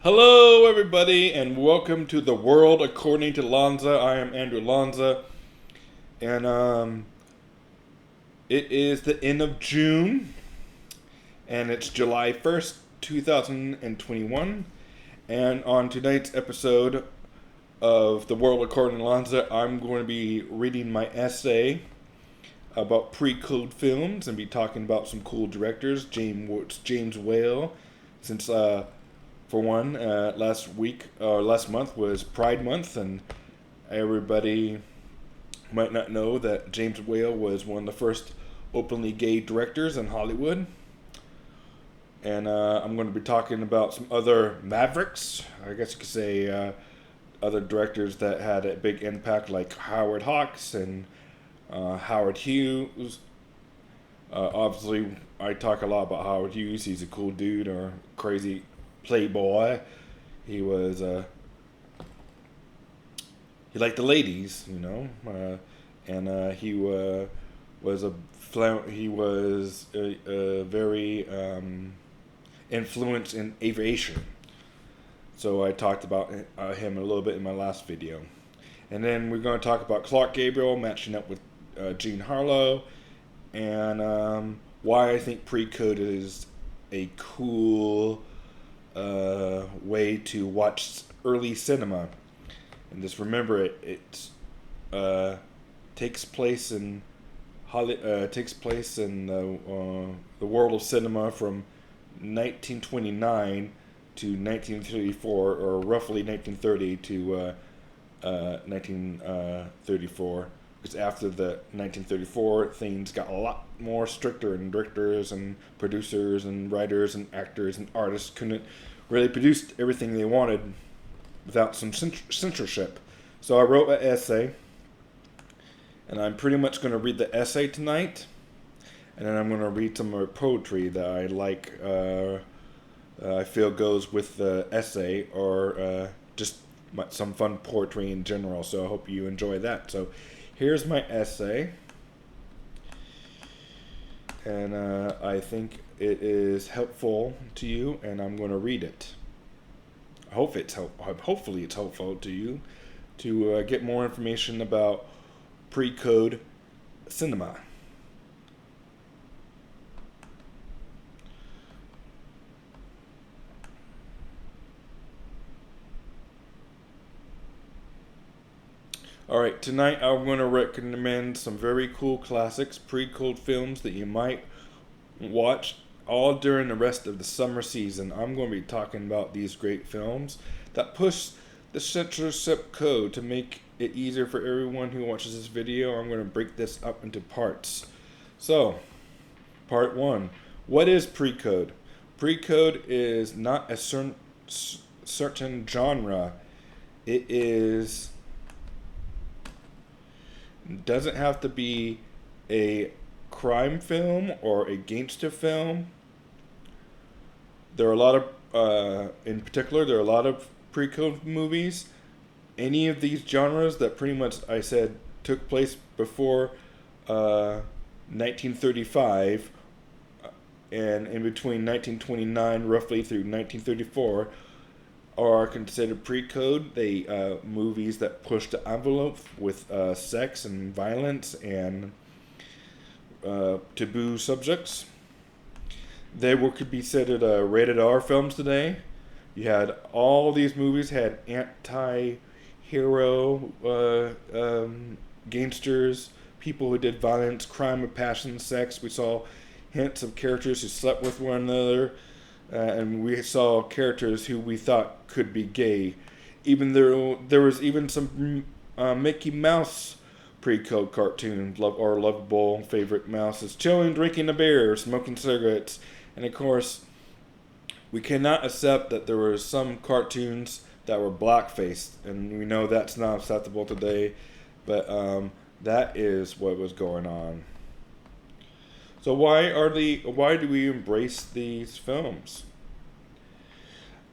Hello, everybody, and welcome to the world according to Lonza. I am Andrew Lonza, and it is the end of June, and it's July 1st, 2021. And on tonight's episode of the world according to Lonza, I'm going to be reading my essay about pre-code films and be talking about some cool directors. James Whale, since for one, last month was Pride Month, and everybody might not know that James Whale was one of the first openly gay directors in Hollywood. And I'm going to be talking about some other mavericks, I guess you could say, other directors that had a big impact, like Howard Hawks and Howard Hughes. Obviously, I talk a lot about Howard Hughes. He's a cool dude or crazy playboy. He was he liked the ladies, and he was a very influenced in aviation. So I talked about him a little bit in my last video, and then we're going to talk about Clark Gabriel matching up with Jean Harlow, and why I think pre-code is a cool way to watch early cinema. And just remember, it takes place in the world of cinema from 1929 to 1934, or roughly 1930 to 1934. Because after the 1934, things got a lot more stricter, and directors and producers and writers and actors and artists couldn't really produce everything they wanted without some censorship. So I wrote an essay, and I'm pretty much going to read the essay tonight, and then I'm going to read some more poetry that I like. I feel goes with the essay, or just some fun poetry in general. So I hope you enjoy that. So here's my essay, and I think it is helpful to you, and I'm going to read it. Hopefully, it's helpful to you to get more information about pre-code cinema. All right, tonight I'm going to recommend some very cool classics, pre-code films that you might watch all during the rest of the summer season. I'm going to be talking about these great films that push the censorship code to make it easier for everyone who watches this video. I'm going to break this up into parts. So, part one. What is pre-code? Pre-code is not a certain genre. It doesn't have to be a crime film or a gangster film. There are a lot of, in particular, there are a lot of pre-code movies. Any of these genres that pretty much I said took place before 1935, and in between 1929 roughly through 1934, are considered pre-code. They movies that push the envelope with sex and violence and taboo subjects. They could be considered rated R films today. You had all these movies had anti-hero gangsters, people who did violence, crime of passion, sex. We saw hints of characters who slept with one another, and we saw characters who we thought could be gay. Even there was even some Mickey Mouse pre-code cartoons, or lovable favorite mouses, chilling, drinking a beer, smoking cigarettes, and of course, we cannot accept that there were some cartoons that were blackfaced, and we know that's not acceptable today, but that is what was going on. So why do we embrace these films?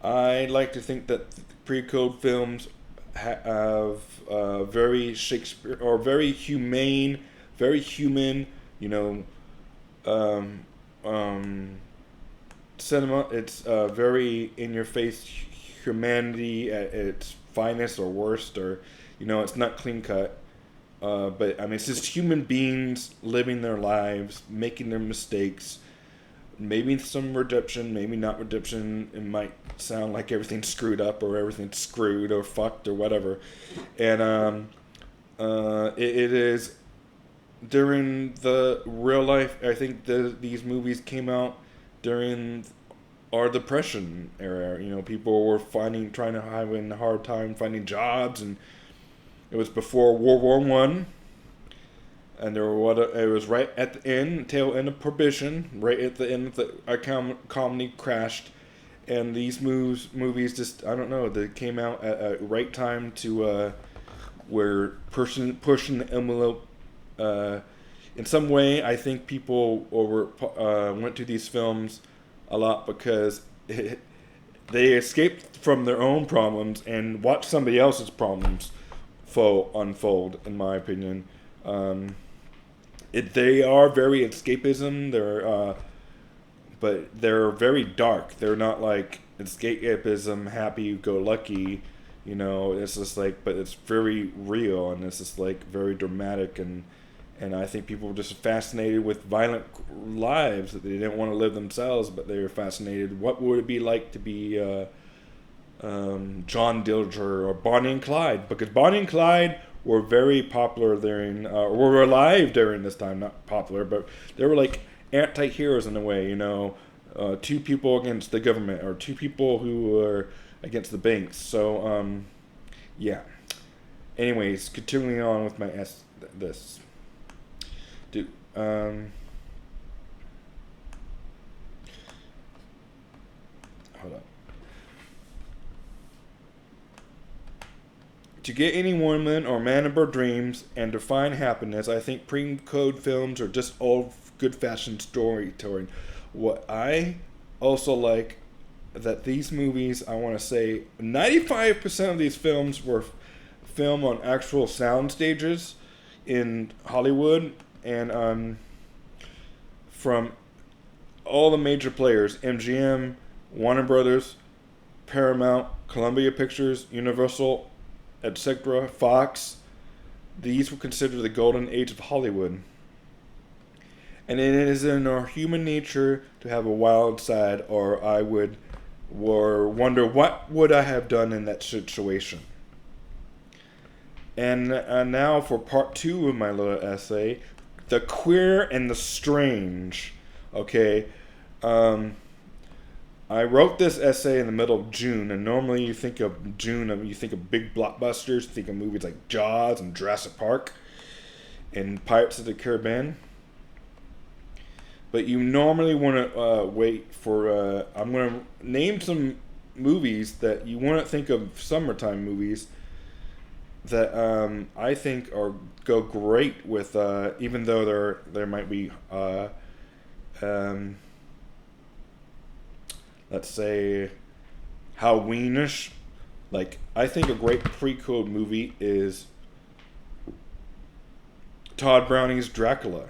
I like to think that pre-code films have very Shakespeare or very humane, very human, um, cinema. It's very in-your-face humanity at its finest or worst, or it's not clean cut. But I mean, it's just human beings living their lives, making their mistakes. Maybe some redemption, maybe not redemption. It might sound like everything's screwed up or everything's screwed or fucked or whatever. And it is during the real life. I think these movies came out during our Depression era. People were having a hard time finding jobs, and it was before World War One. And it was right at the tail end of Prohibition, right at the end of the economy crashed, and these movies just, I don't know, they came out at a right time to where pushing the envelope. In some way, I think people went to these films a lot because they escaped from their own problems and watched somebody else's problems unfold. In my opinion. They are very escapism. But they're very dark. They're not like escapism, happy-go-lucky. It's just like, but it's very real, and it's just like very dramatic, and I think people were just fascinated with violent lives that they didn't want to live themselves, but they were fascinated. What would it be like to be John Dillinger or Bonnie and Clyde? Because Bonnie and Clyde were very popular were alive during this time. Not popular, but they were like anti-heroes in a way. Two people against the government, or two people who were against the banks. So, yeah. Anyways, continuing on with my this. Dude, hold up. To get any woman or man of her dreams and to find happiness, I think pre-code films are just old good-fashioned storytelling. What I also like that these movies, I want to say 95% of these films were filmed on actual sound stages in Hollywood, and from all the major players: MGM, Warner Brothers, Paramount, Columbia Pictures, Universal, etc., Fox. These were considered the golden age of Hollywood. And it is in our human nature to have a wild side, or wonder what would I have done in that situation. And now for part 2 of my little essay, the queer and the strange. Okay, I wrote this essay in the middle of June, and normally you think of June, you think of big blockbusters, you think of movies like Jaws and Jurassic Park and Pirates of the Caribbean. But you normally want to wait for, I'm going to name some movies that you want to think of, summertime movies, that I think go great with, even though there might be, let's say, Halloweenish. Like, I think a great pre-code movie is Todd Browning's Dracula.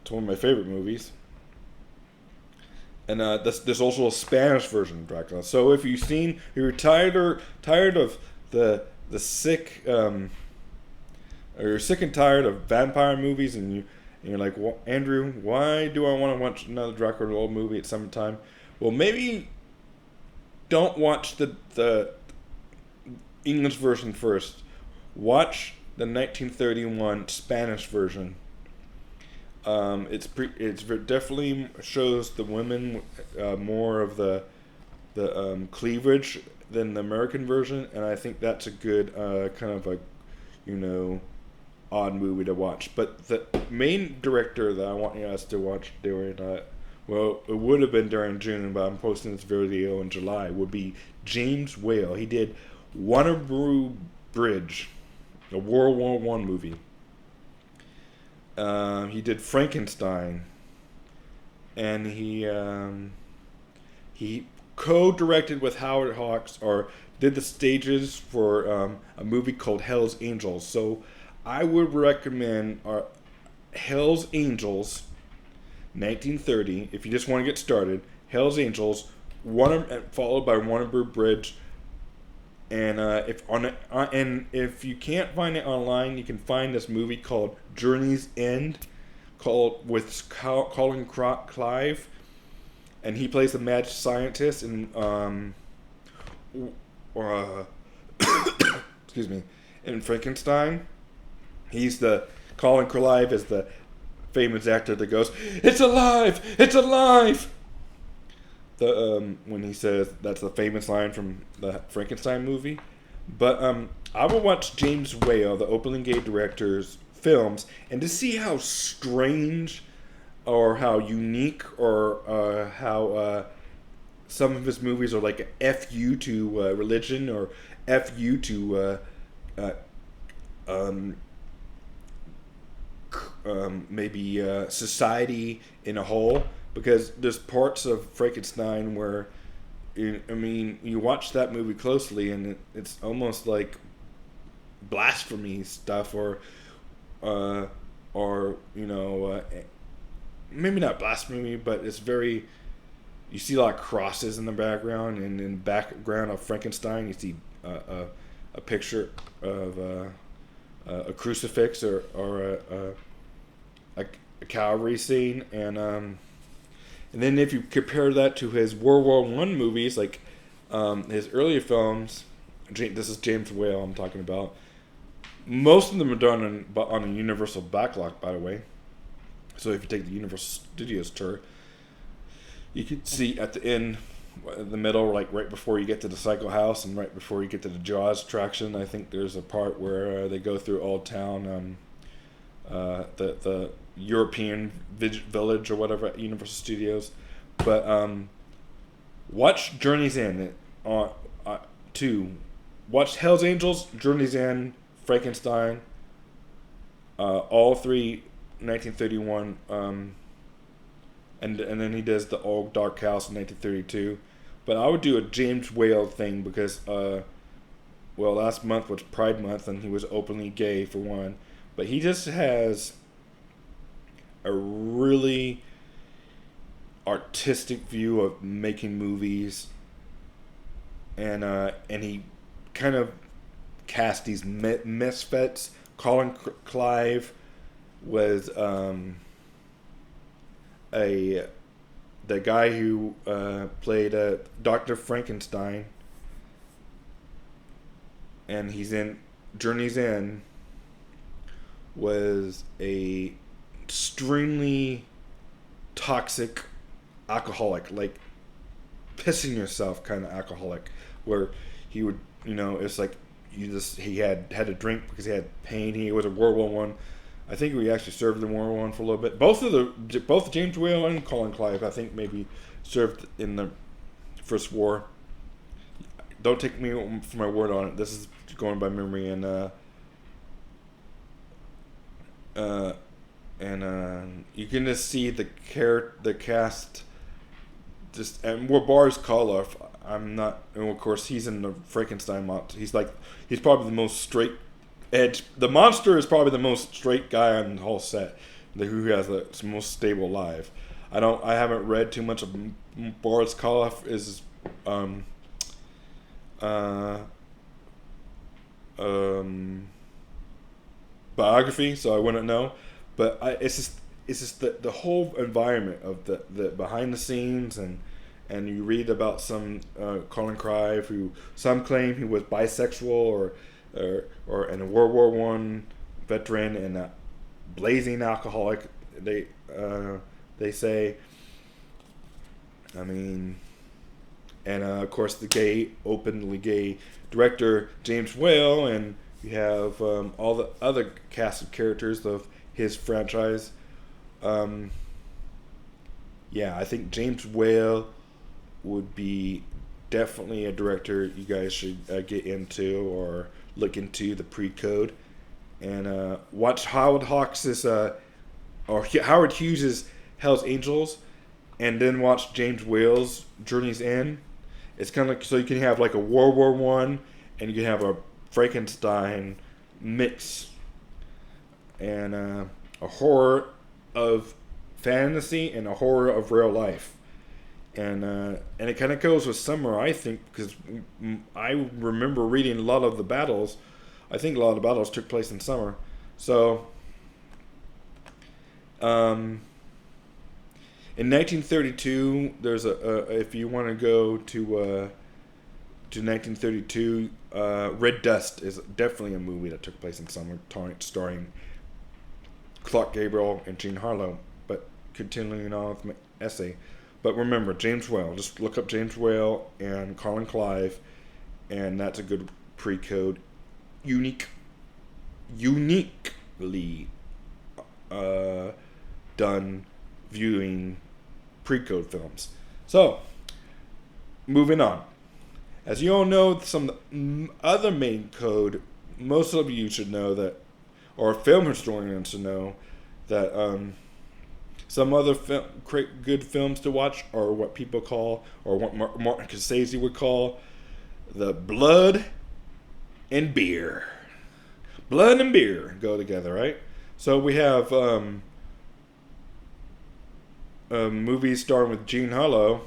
It's one of my favorite movies. And there's also a Spanish version of Dracula. So if you're tired of the sick, or you're sick and tired of vampire movies, and you're like, well, Andrew, why do I want to watch another Dracula old movie at summertime? Well, maybe don't watch the English version first. Watch the 1931 Spanish version. It's definitely shows the women more of the cleavage than the American version, and I think that's a good kind of a odd movie to watch. But the main director that I want us to watch during well, it would have been during June, but I'm posting this video in July, would be James Whale. He did Waterloo Bridge, a World War I movie. He did Frankenstein, and he co-directed with Howard Hawks, or did the stages for a movie called Hell's Angels. So I would recommend Hell's Angels, 1930. If you just want to get started, Hell's Angels followed by Warner Bridge. And if you can't find it online, you can find this movie called Journey's End, with Colin Clive, and he plays a mad scientist in excuse me, in Frankenstein. Colin Clive is the famous actor that goes, "It's alive! It's alive!" When he says, that's the famous line from the Frankenstein movie. But I will watch James Whale, the openly gay director's films, and to see how strange or how unique or how some of his movies are like a fu to religion, or fu to maybe society in a whole. Because there's parts of Frankenstein where, you watch that movie closely, and it's almost like blasphemy stuff, or maybe not blasphemy, but it's very. You see a lot of crosses in the background, and in the background of Frankenstein, you see a picture of a crucifix or a Calvary scene, and then if you compare that to his World War I movies, like his earlier films, this is James Whale I'm talking about. Most of them are done on a Universal backlot, by the way. So if you take the Universal Studios tour, you can see at the end, in the middle, like right before you get to the Cycle House and right before you get to the Jaws attraction, I think there's a part where they go through Old Town, the European village or whatever at Universal Studios. But watch Journey's End too. Watch Hell's Angels, Journey's End, Frankenstein, all three 1931, and then he does the Old Dark House in 1932. But I would do a James Whale thing because last month was Pride Month and he was openly gay for one, but he just has a really artistic view of making movies, and he kind of cast these misfits. Colin Clive was the guy who played Dr. Frankenstein, and he's in Journey's End, was a extremely toxic alcoholic, like pissing yourself kind of alcoholic, where he would, it's like he had a drink because he had pain. He was a World War One. I think he actually served in World War One for a little bit. Both James Whale and Colin Clive, I think, maybe served in the First War. Don't take me for my word on it. This is going by memory, and you can just see the cast, just, and what Boris Karloff. I'm not, and of course he's in the Frankenstein monster. He's probably the most straight edge. The monster is probably the most straight guy on the whole set, who has the most stable life. I haven't read too much of Boris Karloff's biography, so I wouldn't know. But it's just the whole environment of the behind the scenes, and you read about some Colin Clive, who some claim he was bisexual or in a World War One veteran and a blazing alcoholic. They say. I mean, and of course the openly gay director James Whale, and you have all the other cast of characters of his franchise. I think James Whale would be definitely a director you guys should get into or look into, the Pre-Code, and watch Howard Hughes' Hell's Angels, and then watch James Whale's Journey's End. It's kind of like, so you can have like a World War One, and you can have a Frankenstein mix, and a horror of fantasy and a horror of real life. and it kind of goes with summer, I think, because I remember reading a lot of the battles. I think a lot of the battles took place in summer. So, in 1932, there's if you want to go to 1932, Red Dust is definitely a movie that took place in summer, starring Clark Gable and Jean Harlow. But continuing on with my essay, but remember James Whale. Just look up James Whale and Colin Clive, and that's a good pre-code, uniquely done viewing pre-code films. So, moving on. As you all know, some other main code, most of you should know that, or film historians should know, that some other good films to watch are what people call, or what Martin Scorsese would call, the blood and beer. Blood and beer go together, right? So we have movies starring with Jean Harlow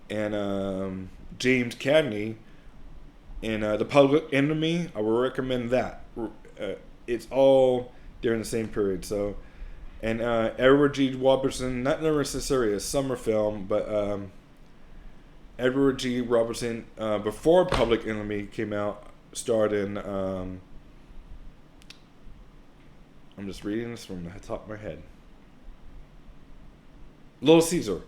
and James Cagney in The Public Enemy. I would recommend that. It's all during the same period. So, and Edward G. Robertson, not necessarily a summer film, but Edward G. Robertson, before Public Enemy came out, starred in. I'm just reading this from the top of my head. Little Caesar.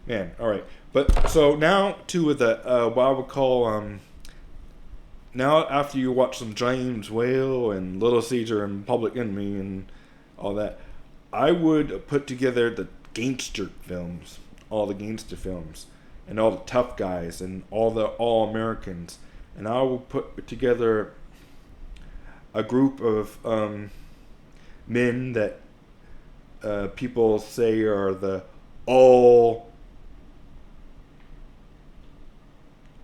Man, all right. But so now to the what I would call now after you watch some James Whale and Little Caesar and Public Enemy and all that, I would put together the gangster films, all the gangster films, and all the tough guys and all the all Americans, and I will put together a group of men that people say are the all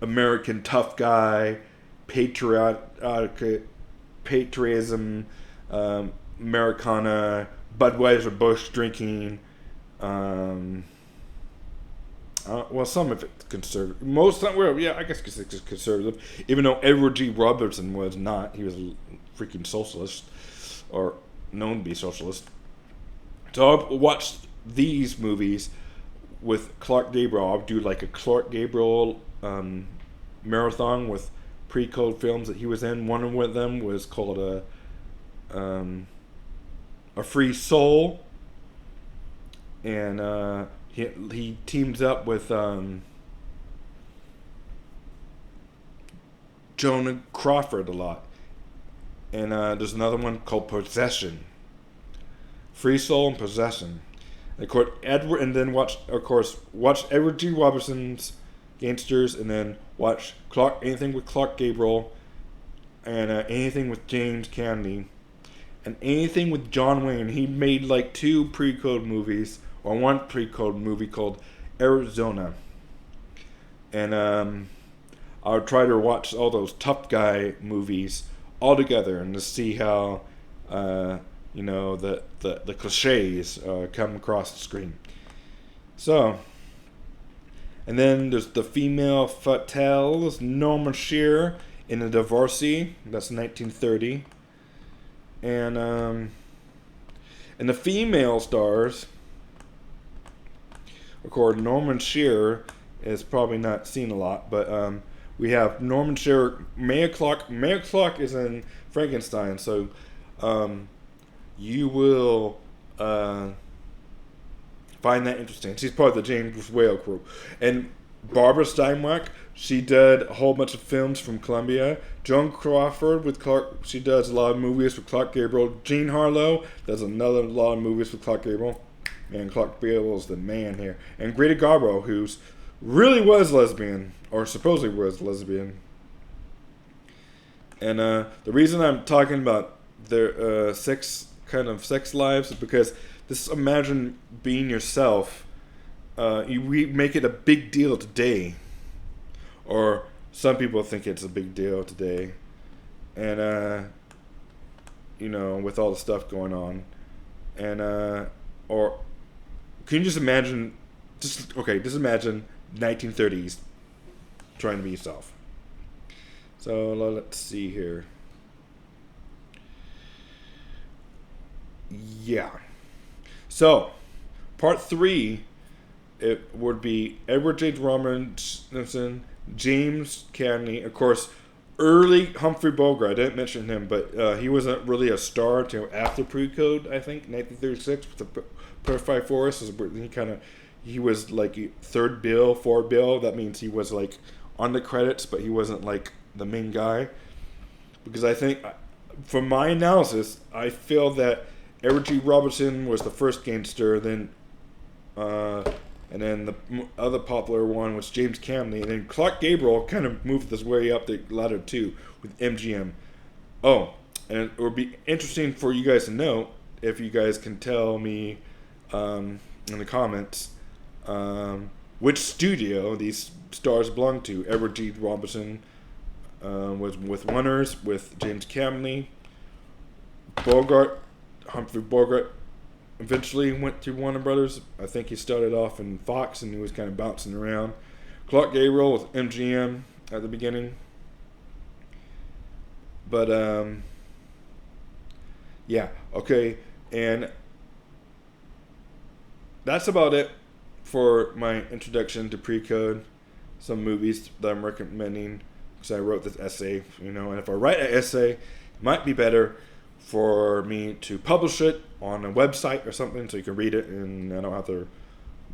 American tough guy, patriotism, Americana, Budweiser, Bush drinking. Well, some of it's conservative. Most, well, yeah, I guess it's conservative. Even though Edward G. Robertson was not, he was a freaking socialist, or known to be socialist. So I've watched these movies with Clark Gable. I'll do like a Clark Gable marathon with pre-code films that he was in. One of them was called A Free Soul, and he teams up with Joan Crawford a lot. And there's another one called Possession. Free Soul and Possession. And of course, watch Edward G. Robertson's Gangsters, and then watch anything with Clark Gable, and anything with James Cagney, and anything with John Wayne. He made like 2 pre-code movies, or 1 pre-code movie called Arizona. And I would try to watch all those tough guy movies all together and to see how the cliches come across the screen. So, and then there's the female fatales, Norma Shearer in The Divorcee, that's 1930. And the female stars, of course, Norman Shearer is probably not seen a lot, but we have Norman Shearer, Maya Clark. Maya Clark is in Frankenstein, so you will find that interesting. She's part of the James Whale crew. And Barbara Steinwach, she did a whole bunch of films from Columbia. Joan Crawford with Clark, she does a lot of movies with Clark Gable. Jean Harlow does another lot of movies with Clark Gable. And Clark Gable is the man here. And Greta Garbo, who's really was lesbian, or supposedly was lesbian. And the reason I'm talking about their sex lives is because this, imagine being yourself. We make it a big deal today, or some people think it's a big deal today, and with all the stuff going on, and or can you just imagine Just imagine 1930s trying to be yourself. So let's see here. Yeah. So, part 3, it would be Edward J. Robinson, James Cagney, of course, early Humphrey Bogart. I didn't mention him, but he wasn't really a star until after Pre-Code, I think, 1936, with the Perfect Forest. He was like third bill, fourth bill. That means he was like on the credits, but he wasn't like the main guy. Because I think, from my analysis, I feel that Edward G. Robinson was the first gangster, and then the other popular one was James Cagney, and then Clark Gable kind of moved this way up the ladder too with MGM. Oh, and it would be interesting for you guys to know if you guys can tell me in the comments which studio these stars belong to. Edward G. Robinson was with Winners with James Cagney. Humphrey Bogart eventually went to Warner Brothers. I think he started off in Fox and he was kind of bouncing around. Clark Gable with MGM at the beginning. But, yeah, okay. And that's about it for my introduction to Pre-Code. Some movies that I'm recommending because I wrote this essay, and if I write an essay, it might be better for me to publish it on a website or something so you can read it and I don't have to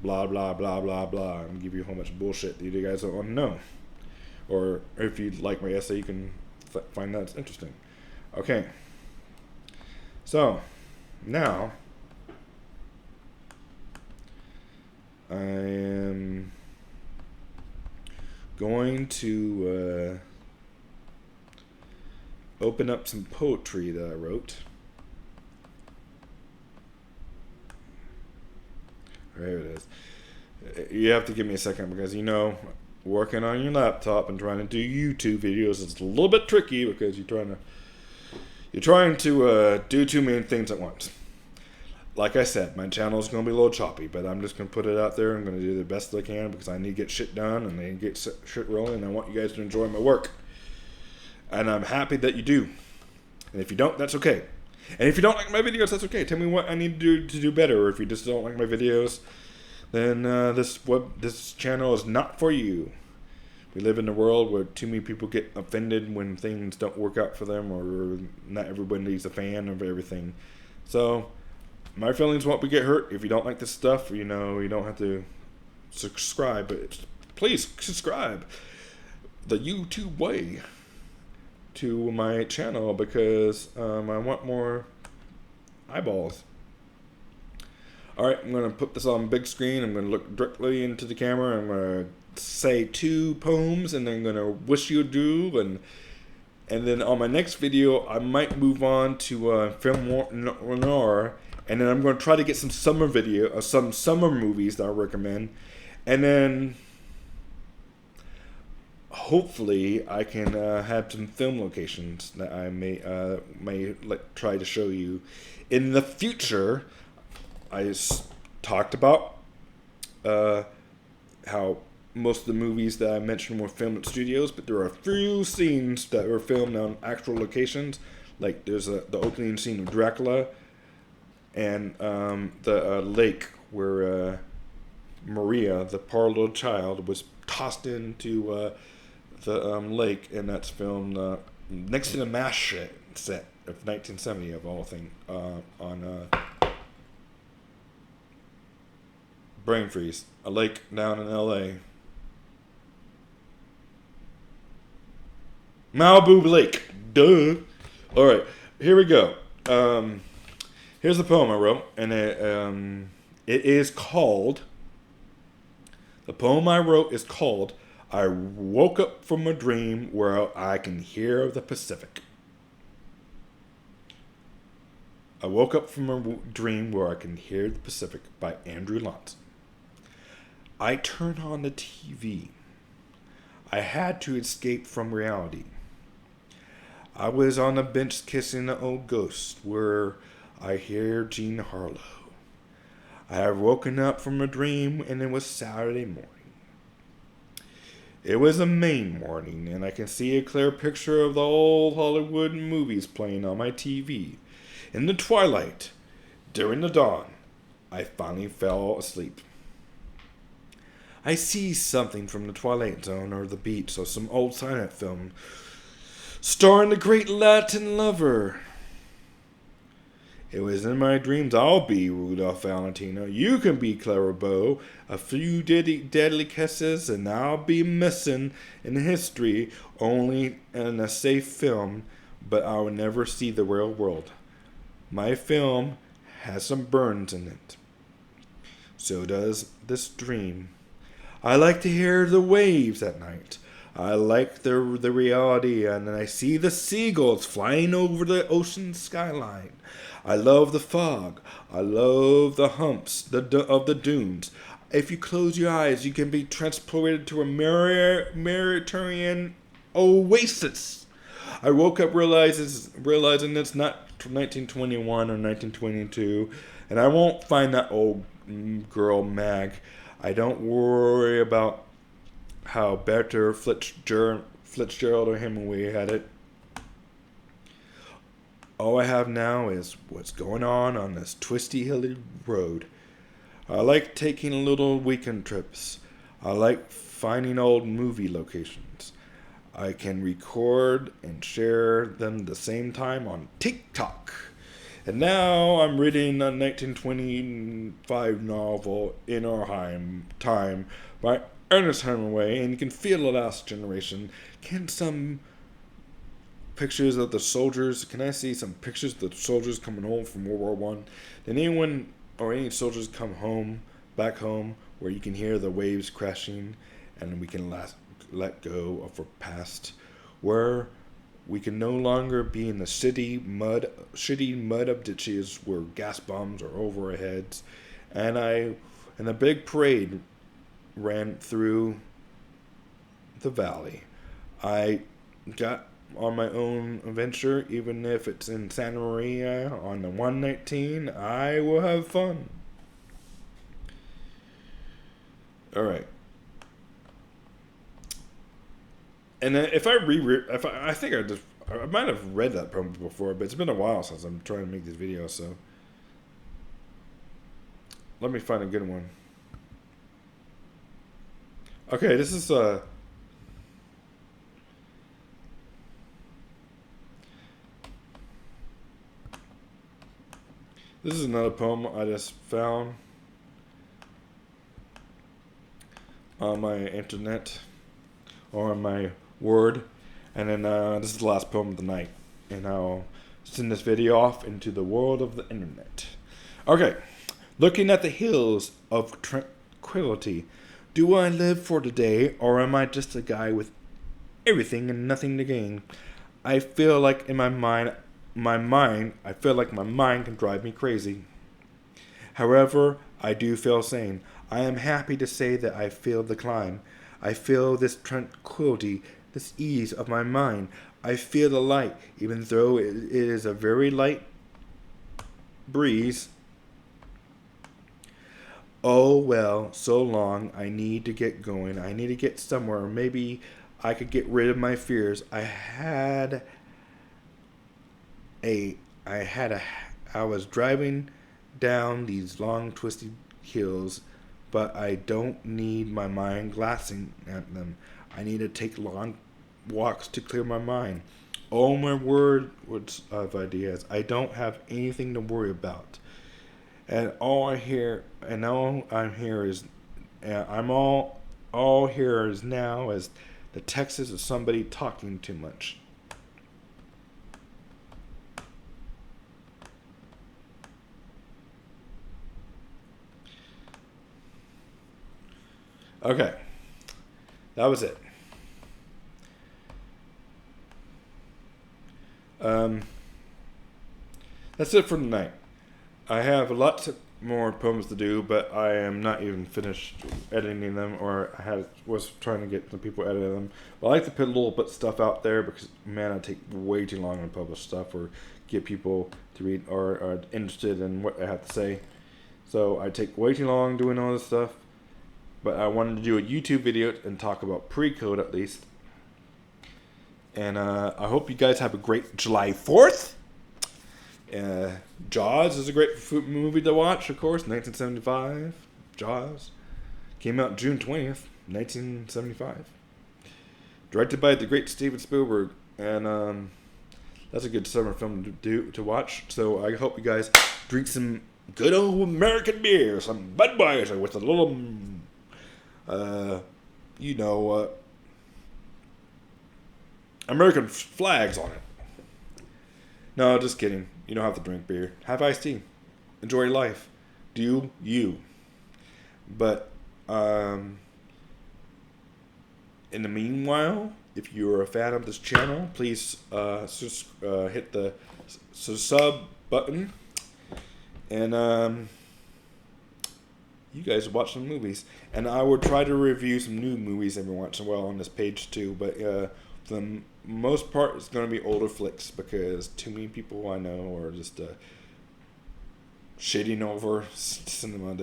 blah blah blah blah blah and give you a whole bunch of bullshit that you guys don't want to know. Or if you like my essay, you can find that interesting. Okay, so now I am going to open up some poetry that I wrote. There it is. You have to give me a second because working on your laptop and trying to do YouTube videos is a little bit tricky because you're trying to do too many things at once. Like I said, my channel is going to be a little choppy, but I'm just going to put it out there. I'm going to do the best I can because I need to get shit done and I need to get shit rolling, and I want you guys to enjoy my work. And I'm happy that you do. And if you don't, that's okay. And if you don't like my videos, that's okay. Tell me what I need to do better. Or if you just don't like my videos, then this channel is not for you. We live in a world where too many people get offended when things don't work out for them, or not everybody's a fan of everything. So my feelings won't get hurt if you don't like this stuff. You don't have to subscribe, but please subscribe the YouTube way to my channel because I want more eyeballs. Alright, I'm going to put this on big screen. I'm going to look directly into the camera. I'm going to say 2 poems and then I'm going to wish you adieu. And then on my next video, I might move on to film noir. And then I'm going to try to get some summer movies that I recommend. And then hopefully I can have some film locations that I may try to show you in the future. I talked about how most of the movies that I mentioned were filmed at studios, but there are a few scenes that were filmed on actual locations. Like there's the opening scene of Dracula and the lake where Maria, the poor little child, was tossed into the lake, and that's filmed next to the MASH set of 1970 of all things on Brain Freeze, a lake down in LA. Malibu Lake, duh. All right, here we go. Here's the poem I wrote, and it is called. The poem I wrote is called "I Woke Up from a Dream Where I Can Hear the Pacific." I woke up from a dream where I can hear the Pacific by Andrew Lonza. I turned on the TV. I had to escape from reality. I was on the bench kissing the old ghost where I hear Jean Harlow. I have woken up from a dream and it was Saturday morning. It was a May morning, and I can see a clear picture of the old Hollywood movies playing on my TV. In the twilight, during the dawn, I finally fell asleep. I see something from the Twilight Zone or the beach or some old silent film starring the great Latin lover. It was in my dreams I'll be Rudolph Valentino. You can be Clara Bow. A few deadly kisses and I'll be missing in history only in a safe film, but I'll never see the real world. My film has some burns in it. So does this dream. I like to hear the waves at night. I like the reality, and I see the seagulls flying over the ocean skyline. I love the fog. I love the humps of the dunes. If you close your eyes, you can be transported to a Mediterranean oasis. I woke up realizing it's not 1921 or 1922, and I won't find that old girl Mag. I don't worry about how better Fitzgerald or Hemingway had it. All I have now is what's going on this twisty, hilly road. I like taking little weekend trips. I like finding old movie locations. I can record and share them the same time on TikTok. And now I'm reading a 1925 novel, In Our Time, by Ernest Hemingway, and you can feel the last generation. Can some pictures of the soldiers, can I see some pictures of the soldiers coming home from World War One? Did anyone or any soldiers come back home, where you can hear the waves crashing and we can let go of our past, where we can no longer be in the shitty mud of ditches where gas bombs are over our heads. And a big parade ran through the valley. I got on my own adventure, even if it's in Santa Maria on the 119. I will have fun. All right. And if I I might have read that poem before, but it's been a while since I'm trying to make these videos, so let me find a good one. Okay, this is another poem I just found on my internet or on my Word, and then this is the last poem of the night, and I'll send this video off into the world of the internet. Okay, looking at the hills of tranquility, do I live for today, or am I just a guy with everything and nothing to gain? I feel like my mind can drive me crazy. However, I do feel sane. I am happy to say that I feel the climb. I feel this tranquility, this ease of my mind. I feel the light, even though it is a very light breeze. Oh well, so long. I need to get going. I need to get somewhere. Maybe I could get rid of my fears. I was driving down these long twisted hills, but I don't need my mind glassing at them. I need to take long walks to clear my mind. Oh my words of ideas. I don't have anything to worry about. And all I'm here is now is the Texas of somebody talking too much. Okay, that was it. That's it for tonight. I have lots more poems to do, but I am not even finished editing them, or was trying to get some people editing them. But I like to put a little bit stuff out there because, man, I take way too long to publish stuff or get people to read or are interested in what I have to say. So I take way too long doing all this stuff. But I wanted to do a YouTube video and talk about Pre-Code at least. And I hope you guys have a great July 4th. Jaws is a great movie to watch, of course. 1975. Jaws. Came out June 20th, 1975. Directed by the great Steven Spielberg. And that's a good summer film to watch. So I hope you guys drink some good old American beer. Some Budweiser with a little... American flags on it. No, just kidding. You don't have to drink beer. Have iced tea. Enjoy life. Do you. But, in the meanwhile, if you're a fan of this channel, please hit the sub button. And, you guys watch some movies. And I will try to review some new movies every once in a while on this page too. But for the most part, it's going to be older flicks because too many people I know are just shitting over cinema.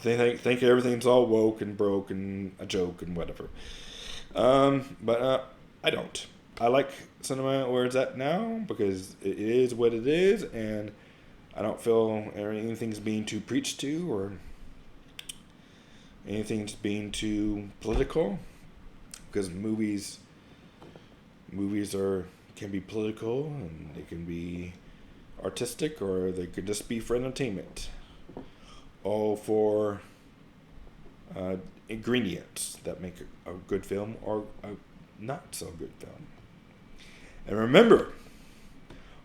They think everything's all woke and broke and a joke and whatever. But I don't. I like cinema where it's at now because it is what it is, and I don't feel anything's being too preached to or anything's being too political, because movies can be political and they can be artistic or they could just be for entertainment, all for ingredients that make a good film or a not so good film. And remember,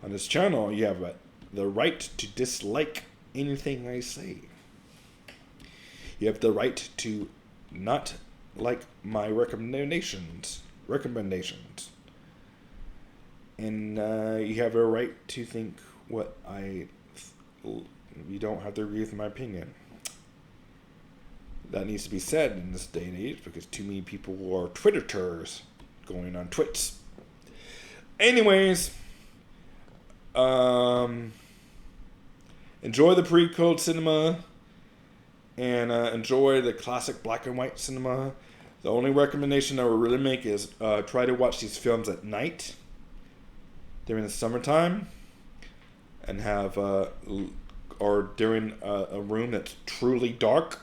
on this channel you have the right to dislike anything I say. You have the right to not like my recommendations. And you have a right to think what you don't have to agree with my opinion. That needs to be said in this day and age because too many people are Twitter-ters going on twits. Anyways, enjoy the pre-code cinema. And enjoy the classic black and white cinema. The only recommendation I would really make is try to watch these films at night during the summertime, and have or during a room that's truly dark,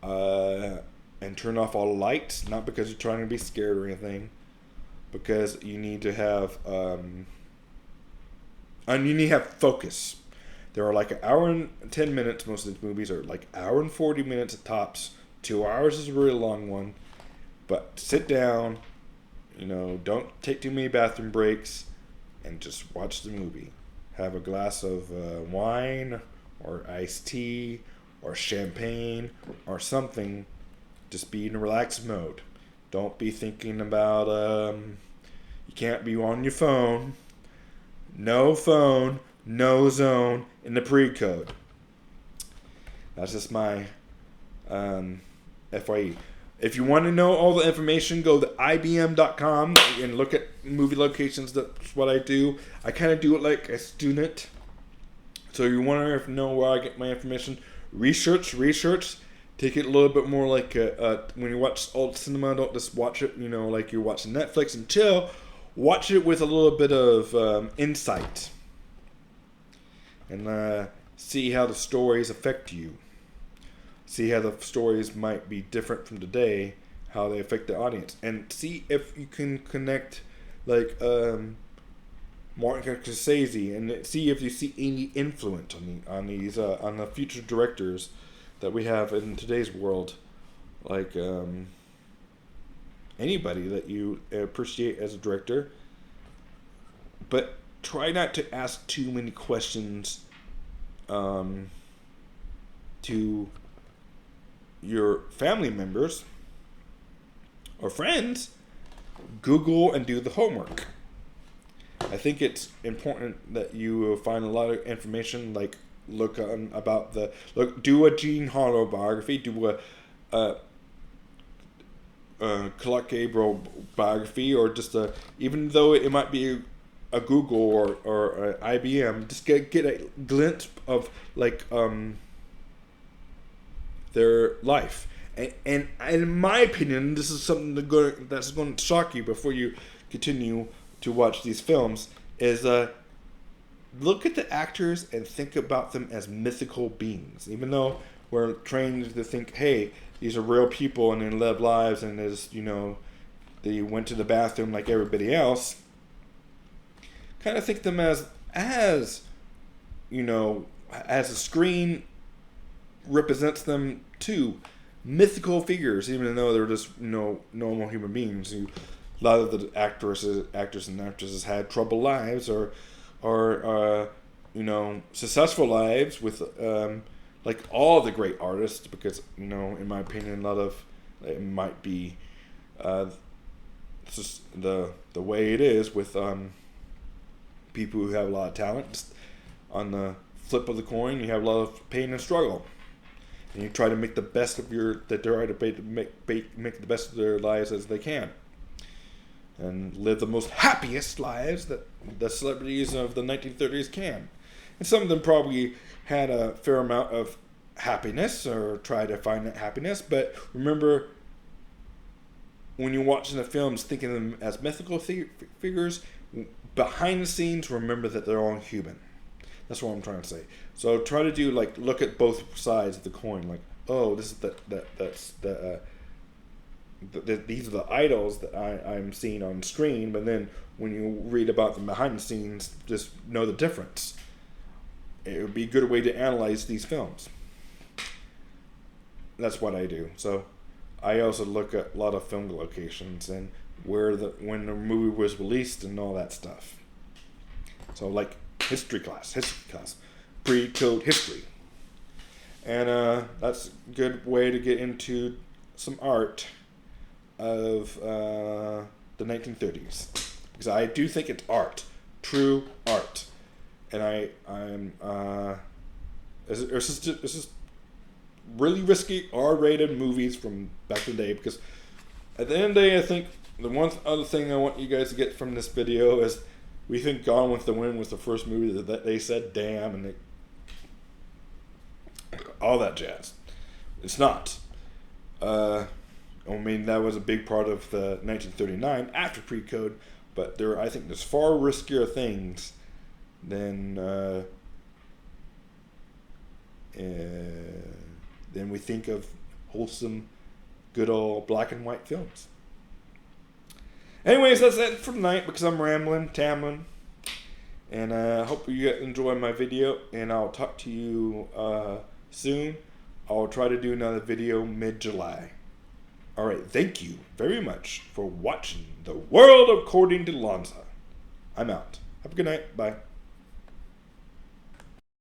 and turn off all the lights. Not because you're trying to be scared or anything, because you need to have and you need to have focus. There are like an hour and 10 minutes. Most of these movies are like an hour and 40 minutes at tops. 2 hours is a really long one. But sit down, don't take too many bathroom breaks, and just watch the movie. Have a glass of wine or iced tea or champagne or something. Just be in a relaxed mode. Don't be thinking about, you can't be on your phone. No phone. No zone in the pre-code. That's just my FYE. If you want to know all the information, go to ibm.com and look at movie locations. That's what I do. I kind of do it like a student. So you want to know where I get my information. Research. Take it a little bit more like when you watch old cinema, don't just watch it, like you're watching Netflix and chill. Watch it with a little bit of insight. And see how the stories affect you. See how the stories might be different from today, how they affect the audience. And see if you can connect, like, Martin Scorsese, and see if you see any influence on the future directors that we have in today's world. Like, anybody that you appreciate as a director. But try not to ask too many questions to your family members or friends. Google and do the homework. I think it's important that you find a lot of information, like do a Gene Harlow biography, do a Clark Gable biography, or just even though it might be a Google or a IBM, just get a glimpse of like their life. And in my opinion, this is something that's going to shock you before you continue to watch these films. Is look at the actors and think about them as mythical beings, even though we're trained to think, hey, these are real people and they live lives, and as they went to the bathroom like everybody else. Kind of think them as as the screen represents them too, mythical figures, even though they're just normal human beings. A lot of the actors and actresses had troubled lives or successful lives with like all the great artists, because in my opinion, a lot of it might be just the way it is with people who have a lot of talent. Just on the flip of the coin, you have a lot of pain and struggle, and you try to make the best of make the best of their lives as they can, and live the most happiest lives that the celebrities of the 1930s can. And some of them probably had a fair amount of happiness or tried to find that happiness, but remember, when you're watching the films, thinking of them as mythical figures, behind the scenes, remember that they're all human. That's what I'm trying to say. So try to do look at both sides of the coin. Like, oh, this is these are the idols that I'm seeing on screen. But then when you read about them behind the scenes, just know the difference. It would be a good way to analyze these films. That's what I do. So I also look at a lot of film locations and when the movie was released and all that stuff. So like history class, pre-code history. And that's a good way to get into some art of the 1930s. Because I do think it's art, true art. And it's just really risky R-rated movies from back in the day, because at the end of the day, I think the one other thing I want you guys to get from this video is we think Gone with the Wind was the first movie that they said damn and all that jazz. It's not. I mean, that was a big part of the 1939 after pre-code, but I think there's far riskier things than we think of wholesome, good old black and white films. Anyways, that's it for tonight, because I'm rambling, and I hope you enjoy my video, and I'll talk to you soon. I'll try to do another video mid-July. Alright, thank you very much for watching The World According to Lonza. I'm out. Have a good night. Bye.